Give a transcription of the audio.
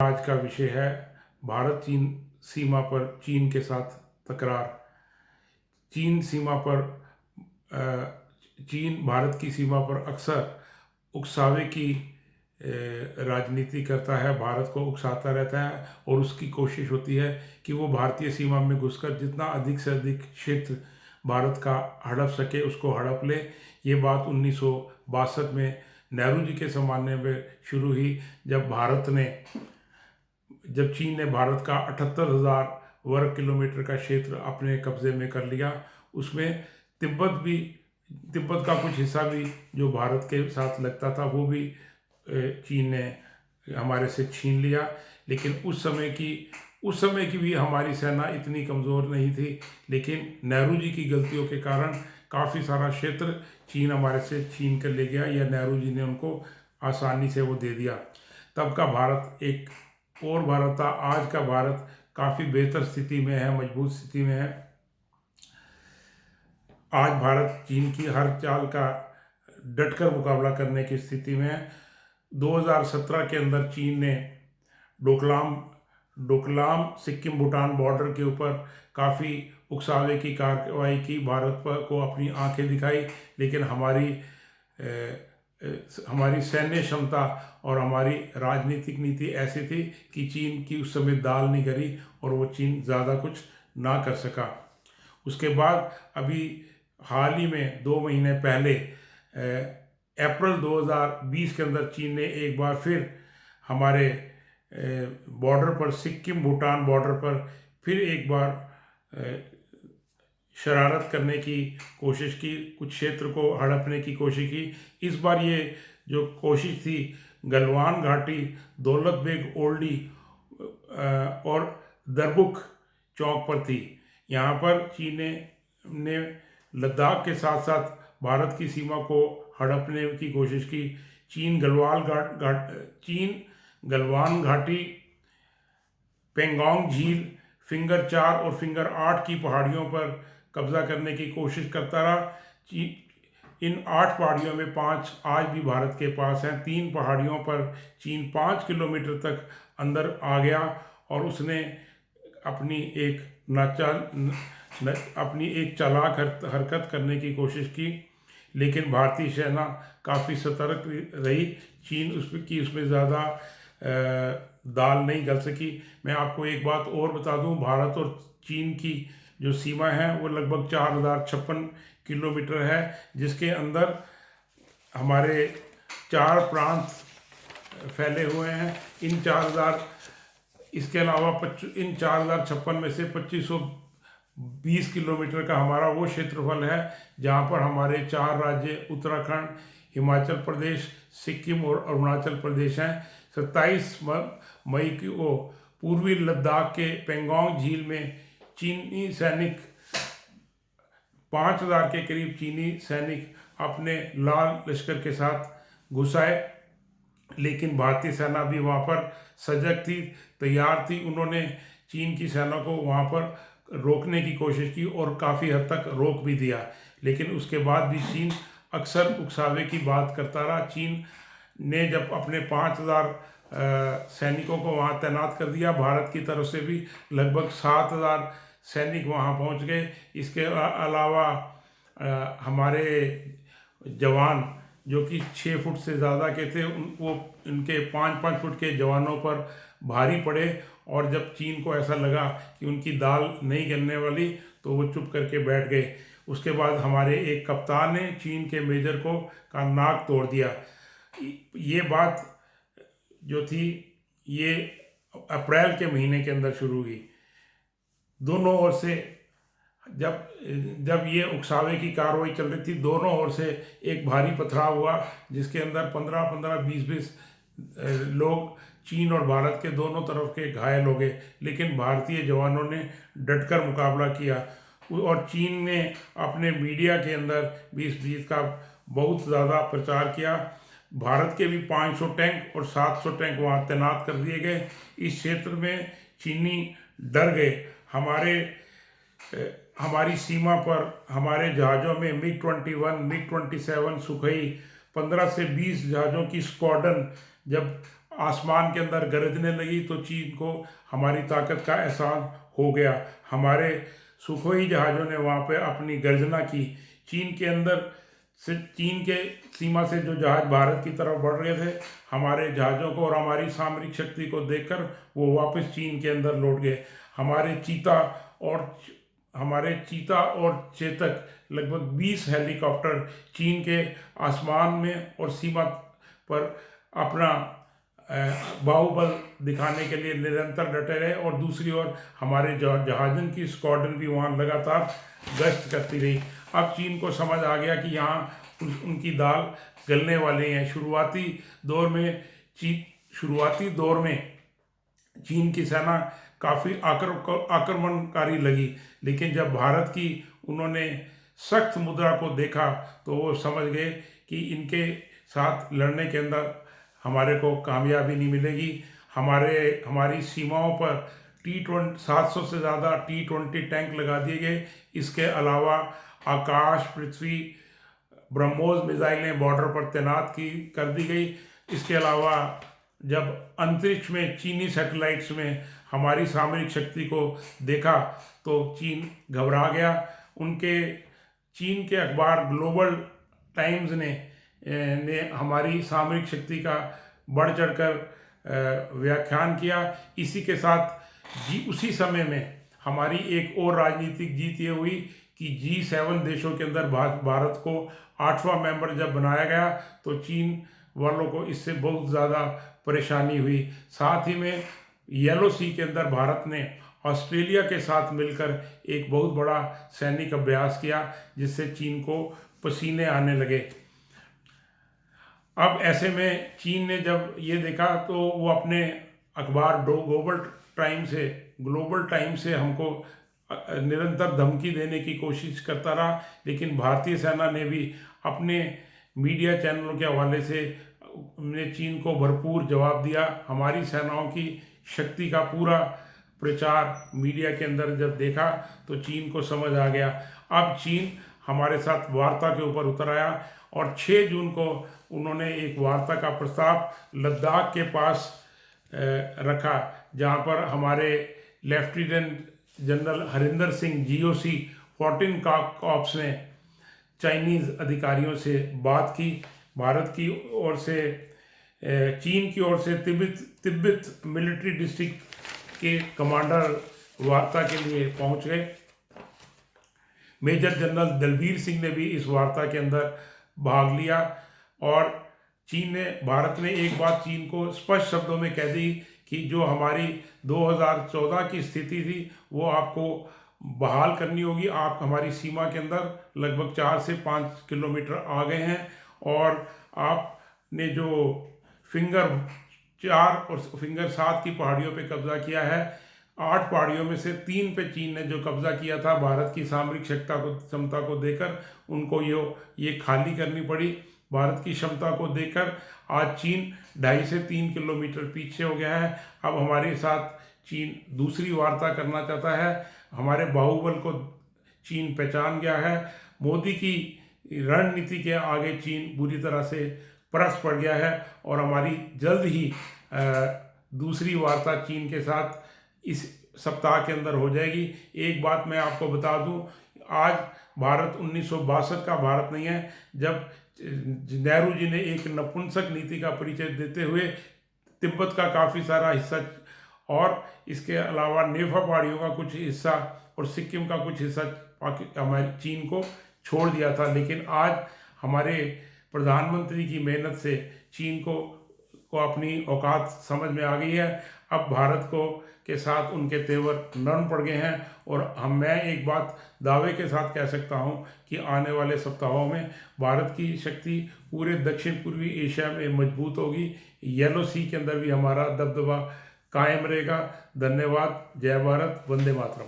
आज का विषय है भारत चीन सीमा पर चीन के साथ तकरार। चीन सीमा पर चीन भारत की सीमा पर अक्सर उकसावे की राजनीति करता है, भारत को उकसाता रहता है और उसकी कोशिश होती है कि वो भारतीय सीमा में घुसकर जितना अधिक से अधिक क्षेत्र भारत का हड़प सके उसको हड़प ले। ये बात 1962 में नेहरू जी के ज़माने में शुरू हुई, जब चीन ने भारत का 78,000 वर्ग किलोमीटर का क्षेत्र अपने कब्जे में कर लिया। उसमें तिब्बत का कुछ हिस्सा भी जो भारत के साथ लगता था वो भी चीन ने हमारे से छीन लिया। लेकिन उस समय की भी हमारी सेना इतनी कमज़ोर नहीं थी, लेकिन नेहरू जी की गलतियों के कारण काफ़ी सारा क्षेत्र चीन हमारे से छीन कर ले गया, या नेहरू जी ने उनको आसानी से वो दे दिया। तब का भारत एक और भारत था। आज का भारत काफ़ी बेहतर स्थिति में है, मजबूत स्थिति में है। आज भारत चीन की हर चाल का डटकर मुकाबला करने की स्थिति में है। 2017 के अंदर चीन ने डोकलाम सिक्किम भूटान बॉर्डर के ऊपर काफ़ी उकसावे की कार्रवाई की, भारत पर को अपनी आंखें दिखाई। लेकिन हमारी सैन्य क्षमता और हमारी राजनीतिक नीति ऐसी थी कि चीन की उस समय दाल नहीं गली और वो चीन ज़्यादा कुछ ना कर सका। उसके बाद अभी हाल ही में 2 महीने पहले अप्रैल 2020 के अंदर चीन ने एक बार फिर हमारे बॉर्डर पर, सिक्किम भूटान बॉर्डर पर फिर एक बार शरारत करने की कोशिश की, कुछ क्षेत्र को हड़पने की कोशिश की। इस बार ये जो कोशिश थी गलवान घाटी, दौलत बेग ओल्डी और दरबुक चौक पर थी। यहाँ पर चीन ने लद्दाख के साथ साथ भारत की सीमा को हड़पने की कोशिश की। चीन गलवान घाटी, पेंगोंग झील, फिंगर 4 और फिंगर 8 की पहाड़ियों पर कब्जा करने की कोशिश करता रहा। इन 8 पहाड़ियों में 5 आज भी भारत के पास हैं। 3 पहाड़ियों पर चीन 5 किलोमीटर तक अंदर आ गया और उसने अपनी एक चालाक हरकत करने की कोशिश की, लेकिन भारतीय सेना काफ़ी सतर्क रही। चीन उसमें ज़्यादा दाल नहीं गल सकी। मैं आपको एक बात और बता दूं, भारत और चीन की जो सीमा है वो लगभग 4056 किलोमीटर है, जिसके अंदर हमारे 4 प्रांत फैले हुए हैं। इसके अलावा इन 4056 में से 2520 किलोमीटर का हमारा वो क्षेत्रफल है जहाँ पर हमारे 4 राज्य उत्तराखंड, हिमाचल प्रदेश, सिक्किम और अरुणाचल प्रदेश हैं। 27 मई को पूर्वी लद्दाख के पेंगोंग झील में चीनी सैनिक 5000 के करीब चीनी सैनिक अपने लाल लश्कर के साथ घुस आए, लेकिन भारतीय सेना भी वहाँ पर सजग थी, तैयार थी। उन्होंने चीन की सेना को वहाँ पर रोकने की कोशिश की और काफ़ी हद तक रोक भी दिया। लेकिन उसके बाद भी चीन अक्सर उकसावे की बात करता रहा। चीन ने जब अपने 5000 सैनिकों को वहाँ तैनात कर दिया, भारत की तरफ से भी लगभग 7000 सैनिक वहाँ पहुँच गए। इसके अलावा हमारे जवान जो कि 6 फुट से ज़्यादा के थे, वो इनके 5-5 फुट के जवानों पर भारी पड़े। और जब चीन को ऐसा लगा कि उनकी दाल नहीं गलने वाली, तो वो चुप करके बैठ गए। उसके बाद हमारे एक कप्तान ने चीन के मेजर का नाक तोड़ दिया। ये बात जो थी ये अप्रैल के महीने के अंदर शुरू हुई। दोनों ओर से जब ये उकसावे की कार्रवाई चल रही थी, दोनों ओर से एक भारी पथराव हुआ, जिसके अंदर 15-15, 20-20 लोग चीन और भारत के दोनों तरफ के घायल हो गए। लेकिन भारतीय जवानों ने डटकर मुकाबला किया और चीन ने अपने मीडिया के अंदर भी इस जीत का बहुत ज़्यादा प्रचार किया। भारत के भी 500 टैंक और 700 टैंक वहाँ तैनात कर दिए गए। इस क्षेत्र में चीनी डर गए। हमारी सीमा पर हमारे जहाज़ों में MiG-21, MiG-27, सुखोई 15 से 20 जहाज़ों की स्क्वाड्रन जब आसमान के अंदर गरजने लगी तो चीन को हमारी ताकत का एहसास हो गया। हमारे सुखोई जहाज़ों ने वहाँ पे अपनी गर्जना की। चीन के अंदर से, चीन के सीमा से जो जहाज़ भारत की तरफ बढ़ रहे थे, हमारे जहाज़ों को और हमारी सामरिक शक्ति को देखकर वो वापस चीन के अंदर लौट गए। हमारे चीता और चेतक लगभग 20 हेलीकॉप्टर चीन के आसमान में और सीमा पर अपना बाहुबल दिखाने के लिए निरंतर डटे रहे, और दूसरी ओर हमारे जहाज़ों की स्क्वाड्रन भी वहाँ लगातार गश्त करती रही। अब चीन को समझ आ गया कि यहाँ उनकी दाल गलने वाली हैं। शुरुआती दौर में चीन की सेना काफ़ी आक्रमणकारी लगी, लेकिन जब भारत की उन्होंने सख्त मुद्रा को देखा तो वो समझ गए कि इनके साथ लड़ने के अंदर हमारे को कामयाबी नहीं मिलेगी। हमारी सीमाओं पर T-700 से ज़्यादा T-20 टैंक लगा दिए गए। इसके अलावा आकाश, पृथ्वी, ब्रह्मोस मिसाइलें बॉर्डर पर तैनात कर दी गई। इसके अलावा जब अंतरिक्ष में चीनी सैटेलाइट्स में हमारी सामरिक शक्ति को देखा तो चीन घबरा गया। चीन के अखबार ग्लोबल टाइम्स ने हमारी सामरिक शक्ति का बढ़ चढ़कर व्याख्यान किया। इसी के साथ उसी समय में हमारी एक और राजनीतिक जीत ये हुई कि G7 देशों के अंदर भारत को 8वां मेंबर जब बनाया गया तो चीन वालों को इससे बहुत ज़्यादा परेशानी हुई। साथ ही में येलो सी के अंदर भारत ने ऑस्ट्रेलिया के साथ मिलकर एक बहुत बड़ा सैनिक अभ्यास किया, जिससे चीन को पसीने आने लगे। अब ऐसे में चीन ने जब ये देखा तो वो अपने अखबार ग्लोबल टाइम से हमको निरंतर धमकी देने की कोशिश करता रहा, लेकिन भारतीय सेना ने भी अपने मीडिया चैनलों के हवाले से चीन को भरपूर जवाब दिया। हमारी सेनाओं की शक्ति का पूरा प्रचार मीडिया के अंदर जब देखा तो चीन को समझ आ गया। अब चीन हमारे साथ वार्ता के ऊपर उतर आया और 6 जून को उन्होंने एक वार्ता का प्रस्ताव लद्दाख के पास रखा, जहां पर हमारे lieutenant general Harinder Singh GOC 14 corps ने चाइनीज़ अधिकारियों से बात की। भारत की ओर से चीन की ओर से तिब्बत मिलिट्री डिस्ट्रिक्ट के कमांडर वार्ता के लिए पहुंच गए। मेजर जनरल दलबीर सिंह ने भी इस वार्ता के अंदर भाग लिया और भारत ने एक बात चीन को स्पष्ट शब्दों में कह दी कि जो हमारी 2014 की स्थिति थी वो आपको बहाल करनी होगी। आप हमारी सीमा के अंदर लगभग 4 से 5 किलोमीटर आ गए हैं और आपने जो फिंगर 4 और फिंगर 7 की पहाड़ियों पे कब्जा किया है, 8 पहाड़ियों में से 3 पे चीन ने जो कब्जा किया था, भारत की सामरिक क्षमता को देकर उनको ये खाली करनी पड़ी। भारत की क्षमता को देखकर आज चीन 2.5 से 3 किलोमीटर पीछे हो गया है। अब हमारे साथ चीन दूसरी वार्ता करना चाहता है। हमारे बाहुबल को चीन पहचान गया है। मोदी की रणनीति के आगे चीन बुरी तरह से परस पड़ गया है और हमारी जल्द ही दूसरी वार्ता चीन के साथ इस सप्ताह के अंदर हो जाएगी। एक बात मैं आपको बता दूं, आज भारत 1962 का भारत नहीं है, जब नेहरू जी ने एक नपुंसक नीति का परिचय देते हुए तिब्बत का काफ़ी सारा हिस्सा और इसके अलावा नेफा पहाड़ियों का कुछ हिस्सा और सिक्किम का कुछ हिस्सा हमारे चीन को छोड़ दिया था। लेकिन आज हमारे प्रधानमंत्री की मेहनत से चीन को अपनी औकात समझ में आ गई है। अब भारत के साथ उनके तेवर नरम पड़ गए हैं और मैं एक बात दावे के साथ कह सकता हूं कि आने वाले सप्ताहों में भारत की शक्ति पूरे दक्षिण पूर्वी एशिया में मजबूत होगी। येलो सी के अंदर भी हमारा दबदबा कायम रहेगा। धन्यवाद। जय भारत। वंदे मातरम।